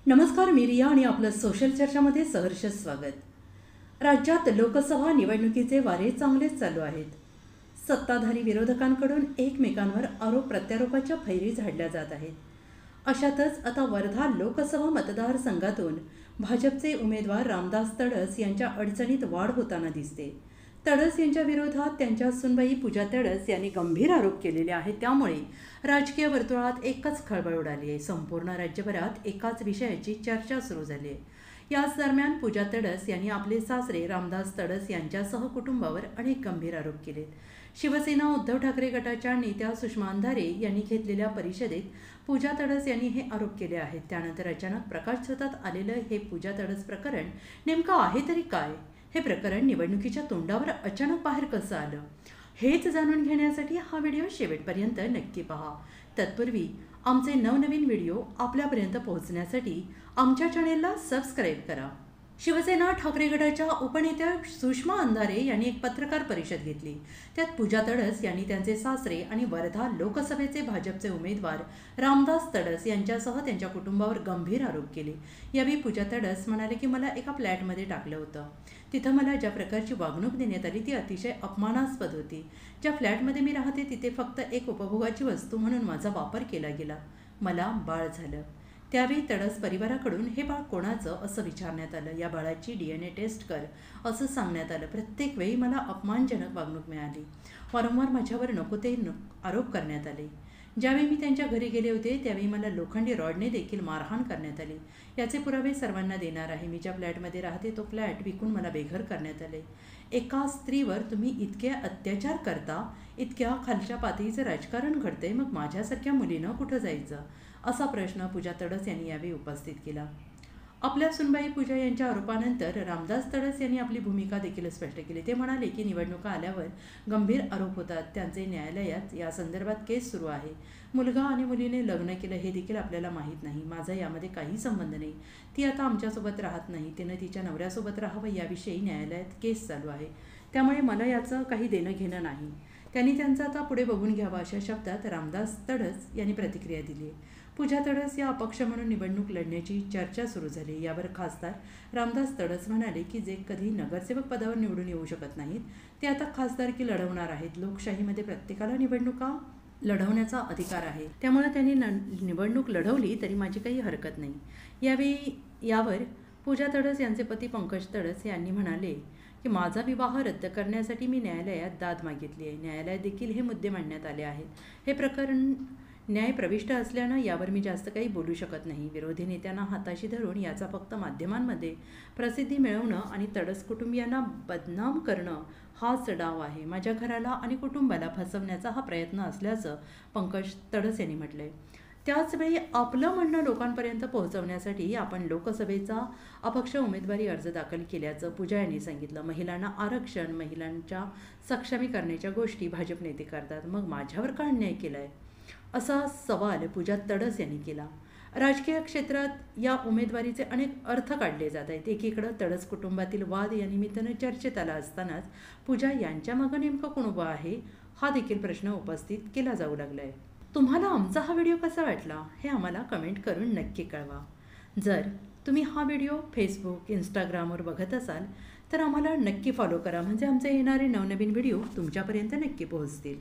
नमस्कार, मी रिया आणि आपलं सोशल चर्चामध्ये सहर्ष स्वागत। राज्यात लोकसभा निवडणुकीचे वारे चांगलेच चालू आहेत। सत्ताधारी विरोधकांकडून एकमेकांवर आरोप प्रत्यारोपाच्या फैरी झाडल्या जात आहेत। अशातच आता वर्धा लोकसभा मतदारसंघातून भाजपचे उमेदवार रामदास तडस यांच्या अडचणीत वाढ होताना दिसते। तडस यांच्या विरोधात त्यांच्या सुनबाई पूजा तडस यांनी गंभीर आरोप केलेले आहेत। त्यामुळे राजकीय वर्तुळात एकच खळबळ उडाली आहे। संपूर्ण राज्यभरात एकाच विषयाची चर्चा सुरू झाली आहे। याच दरम्यान पूजा तडस यांनी आपले सासरे रामदास तडस यांच्यासह कुटुंबावर अनेक गंभीर आरोप केलेत। शिवसेना उद्धव ठाकरे गटाच्या नेत्या सुषमा अंधारे यांनी घेतलेल्या परिषदेत पूजा तडस यांनी हे आरोप केले आहेत। त्यानंतर अचानक प्रकाशझोतात आलेलं हे पूजा तडस प्रकरण नेमकं आहे तरी काय? हे प्रकरण निवडणुकीच्या तोंडावर अचानक बाहेर कसं आलं, हेच जाणून घेण्यासाठी हा व्हिडिओ शेवटपर्यंत नक्की पहा। तत्पूर्वी आमचे नवनवीन व्हिडिओ आपल्यापर्यंत पोहोचण्यासाठी आमच्या चॅनेलला सबस्क्राईब करा। शिवसेना ठाकरे गटाच्या उपनेत्या सुषमा अंधारे यांनी एक पत्रकार परिषद घेतली। त्यात पूजा तडस यांनी त्यांचे सासरे आणि वर्धा लोकसभेचे भाजपचे उमेदवार रामदास तडस यांच्यासह त्यांच्या कुटुंबावर गंभीर आरोप केले। यावेळी पूजा तडस म्हणाले की मला एका फ्लॅटमध्ये टाकलं होतं। तिथं मला ज्या प्रकारची वागणूक देण्यात आली ती अतिशय अपमानास्पद होती। ज्या फ्लॅटमध्ये मी राहते तिथे फक्त एक उपभोगाची वस्तू म्हणून माझा वापर केला गेला। मला बाळ झालं। त्यावेळी तडस परिवाराकडून हे बाळ कोणाचं असं विचारण्यात आलं। या बाळाची DNA टेस्ट कर असं सांगण्यात आलं। प्रत्येक वेळी मला अपमानजनक वागणूक मिळाली। वारंवार माझ्यावर नको ते आरोप करण्यात आले। ज्यावेळी मी त्यांच्या घरी गेले होते त्यावेळी मला लोखंडी रॉडने देखील मारहाण करण्यात आली। याचे पुरावे सर्वांना देणार आहे। मी ज्या फ्लॅटमध्ये राहते तो फ्लॅट विकून मला बेघर करण्यात आले। एका स्त्रीवर तुम्ही इतके अत्याचार करता, इतक्या खालच्या पातळीचं राजकारण घडते, मग माझ्यासारख्या मुलीनं कुठं जायचं, असा प्रश्न पूजा तडस यांनी यावेळी उपस्थित केला। आपल्या सुनबाई पूजा यांच्या आरोपानंतर रामदास तडस यांनी आपली भूमिका देखील स्पष्ट केली। ते म्हणाले की निवडणुका आल्यावर गंभीर आरोप होतात, त्यांचे न्यायालयात या संदर्भात केस सुरू आहे। मुलगा आणि मुलीने लग्न केलं हे देखील आपल्याला माहीत नाही। माझा यामध्ये काही संबंध नाही। ती आता आमच्यासोबत राहत नाही, तिनं तिच्या नवऱ्यासोबत राहावं याविषयी न्यायालयात केस चालू आहे। त्यामुळे मला याचं काही देणं घेणं नाही। त्यांनी त्यांचं आता पुढे बघून घ्यावं अशा शब्दात रामदास तडस यांनी प्रतिक्रिया दिली। पूजा तडस या अपक्ष म्हणून निवडणूक लढण्याची चर्चा सुरू झाली। यावर खासदार रामदास तडस म्हणाले की जे कधी नगरसेवक पदावर निवडून येऊ शकत नाहीत ते आता खासदारकी लढवणार आहेत। लोकशाहीमध्ये प्रत्येकाला निवडणुका लढवण्याचा अधिकार आहे, त्यामुळे त्यांनी निवडणूक लढवली तरी माझी काही हरकत नाही। यावर पूजा तडस यांचे पती पंकज तडस यांनी म्हणाले की माझा विवाह रद्द करण्यासाठी मी न्यायालयात दाद मागितली आहे। न्यायालयात देखील हे मुद्दे मांडण्यात आले आहेत। हे प्रकरण न्याय प्रविष्ट असल्यानं यावर मी जास्त काही बोलू शकत नाही। विरोधी नेत्यांना हाताशी धरून याचा फक्त माध्यमांमध्ये प्रसिद्धी मिळवणं आणि तडस कुटुंबियांना बदनाम करणं हाच डाव आहे। माझ्या घराला आणि कुटुंबाला फसवण्याचा हा प्रयत्न असल्याचं पंकज तडस यांनी म्हटलंय। त्याचवेळी आपलं म्हणणं लोकांपर्यंत पोहोचवण्यासाठी आपण लोकसभेचा अपक्ष उमेदवारी अर्ज दाखल केल्याचं पूजा यांनी सांगितलं। महिलांना आरक्षण, महिलांच्या सक्षमीकरणाच्या गोष्टी भाजप नेते करतात, मग माझ्यावर का अन्याय केलाय, असा सवाल पूजा तडस यांनी केला। राजकीय क्षेत्रात या उमेदवारीचे अनेक अर्थ काढले जात आहेत। एकीकडे तडस कुटुंबातील वाद या निमित्तानं चर्चेत आला असतानाच पूजा यांच्या मागं नेमकं कोण उभं आहे हा देखील प्रश्न उपस्थित केला जाऊ लागलाय। तुम्हाला आमचा हा व्हिडिओ कसा वाटला हे आम्हाला कमेंट करून नक्की कळवा। जर तुम्ही हा व्हिडिओ फेसबुक, इंस्टाग्रामवर बघत असाल तर आम्हाला नक्की फॉलो करा, म्हणजे आमचे येणारे नवनवीन व्हिडिओ तुमच्यापर्यंत नक्की पोहोचतील।